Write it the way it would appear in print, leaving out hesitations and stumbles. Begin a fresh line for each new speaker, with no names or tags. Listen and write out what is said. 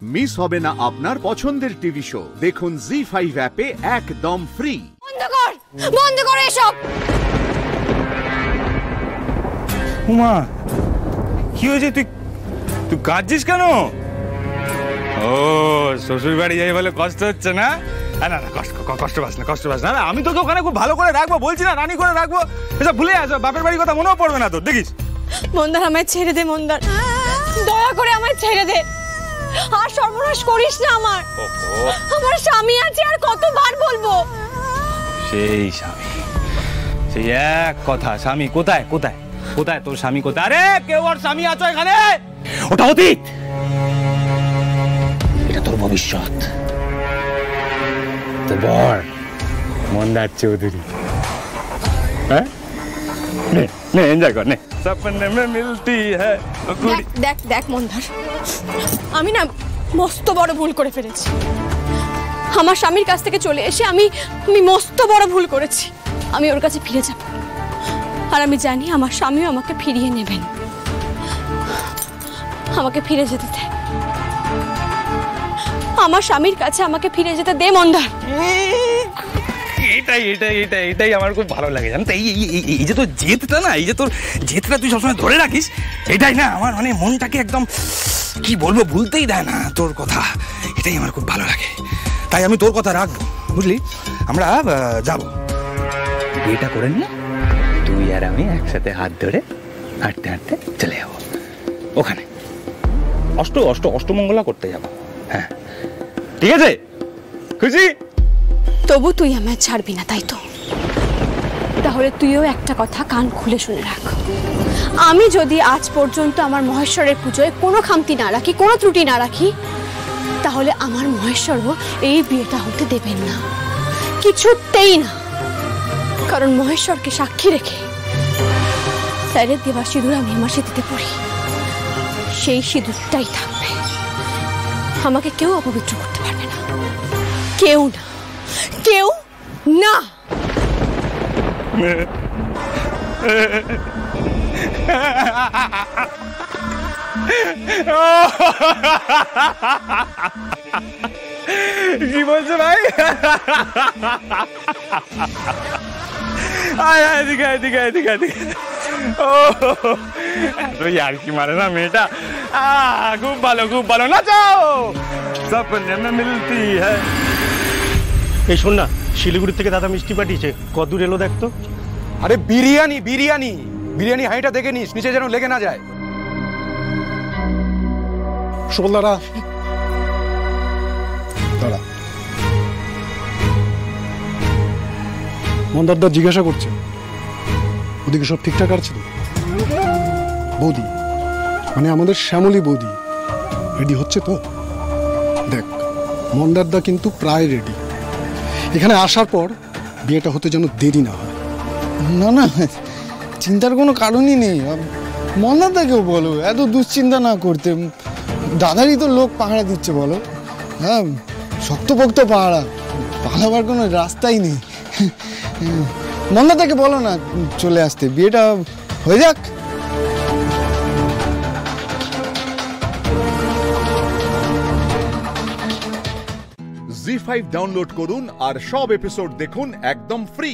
Miss হবে না আপনার পছন্দের টিভি শো। দেখুন জি5 অ্যাপে একদম ফ্রি।
বন্ধ কর এসব।
উমা কি হয়েছে? তুই তুই কাঁদছিস কেন? ও শ্বশুর বাড়ি যাই বলে কষ্ট হচ্ছে না? না না কষ্ট পাস না। আমি তোকে ওখানে খুব ভালো করে রাখবো বলছি না, রানী করে রাখবো। এসব ভুলে আসো, বাপের বাড়ির কথা মনেও পড়বে না তোর, দেখিস।
মন্দার আমায় ছেড়ে দে, মন্দার দয়া করে আমায় ছেড়ে দে। আর সর্বনাশ করিস না আমার। আমার স্বামী আছে, আর কতবার বলবো?
সেই স্বামী, সেই এক কথা। স্বামী কোথায় কোথায় কোথায় তোর স্বামী কোথায়? আরে কেউ আর স্বামী আছো এখানে? ওটা অতীত, এটা তোর ভবিষ্যৎ। তো বল মন্দার চৌধুরী, হ্যাঁ নে এনজয় কর, নে সপনে মে মিলতি হ্যায়।
দেখ দেখ মন্দার, আমি না মস্ত বড় ভুল করে ফেলেছি। আমার স্বামীর কাছ থেকে চলে এসে আমি মস্ত বড় ভুল করেছি। আমি ওর কাছে ফিরে যাব, আর আমি জানি আমার স্বামীও আমাকে ফিরিয়ে নেবেন। আমাকে ফিরে যেতে দে, আমার স্বামীর কাছে আমাকে ফিরে যেতে দে মন্দার।
এটাই আমার খুব ভালো লাগে, জানো তো? এই যে তোর জেদটা না, এই যে তোর জেদটা তুই সবসময় ধরে রাখিস, এটাই না আমার মানে মনটাকে একদম কি বলবো ভুলতেই দেয় না তোর কথা। এটাই আমার খুব ভালো লাগে, তাই আমি তোর কথা রাখবো, বুঝলি? আমরা যাব, বিয়েটা করে নিয়ে তুই আর আমি একসাথে হাত ধরে হাঁটতে হাঁটতে চলে যাবো ওখানে, অষ্টমঙ্গলা করতে যাবো। হ্যাঁ ঠিক আছে, খুশি?
তবু তুই আমায় ছাড়বি না, তাই তো? তাহলে তুইও একটা কথা কান খুলে শুনে রাখ। আমি যদি আজ পর্যন্ত আমার মহেশ্বরের পুজোয় কোনো খামতি না রাখি, কোনো ত্রুটি না রাখি, তাহলে আমার মহেশ্বরও এই বিয়েটা হতে দেবেন না, কিছুতেই না। কারণ মহেশ্বরকে সাক্ষী রেখে স্যারের দেওয়া সিঁদুর আমি আমার সিঁথিতে পড়ি, সেই সিঁদুরটাই থাকবে। আমাকে কেউ অপবিত্র করতে পারবে না, কেউ না, কেউ না।
কি বলছো ভাই? এদিকে ও আর কি মারে না মেয়েটা। খুব ভালো না, যাও সপনে মে মিলতি হ্যায়।
এই শোন না, শিলিগুড়ি থেকে দাদা মিষ্টি পাঠিয়েছে, কদূর এলো দেখতো।
আরে বিরিয়ানি হাঁড়িটা দেখে নিস, নিচে যেন লেগে না যায়।
সুবলদারা দাঁড়া, মন্দারদা জিজ্ঞাসা করছে ওদিকে সব ঠিকঠাক আছে তো? বৌদি মানে আমাদের শ্যামলী বৌদি রেডি হচ্ছে তো? দেখ মন্দারদা কিন্তু প্রায় রেডি, এখানে আসার পর বিয়েটা হতে যেন দেরি না হয়।
না না, চিন্তার কোনো কারণই নেই। মন্দারদাকেও বলো এত দুশ্চিন্তা না করতে, দাদারই তো লোক পাহারা দিচ্ছে বলো। হ্যাঁ শক্তপোক্ত পাহারা, পালাবার কোনো রাস্তাই নেই। মন্দারদাকে বলো না চলে আসতে, বিয়েটা হয়ে যাক।
জি5 ডাউনলোড করুন আর সব এপিসোড দেখুন একদম ফ্রি।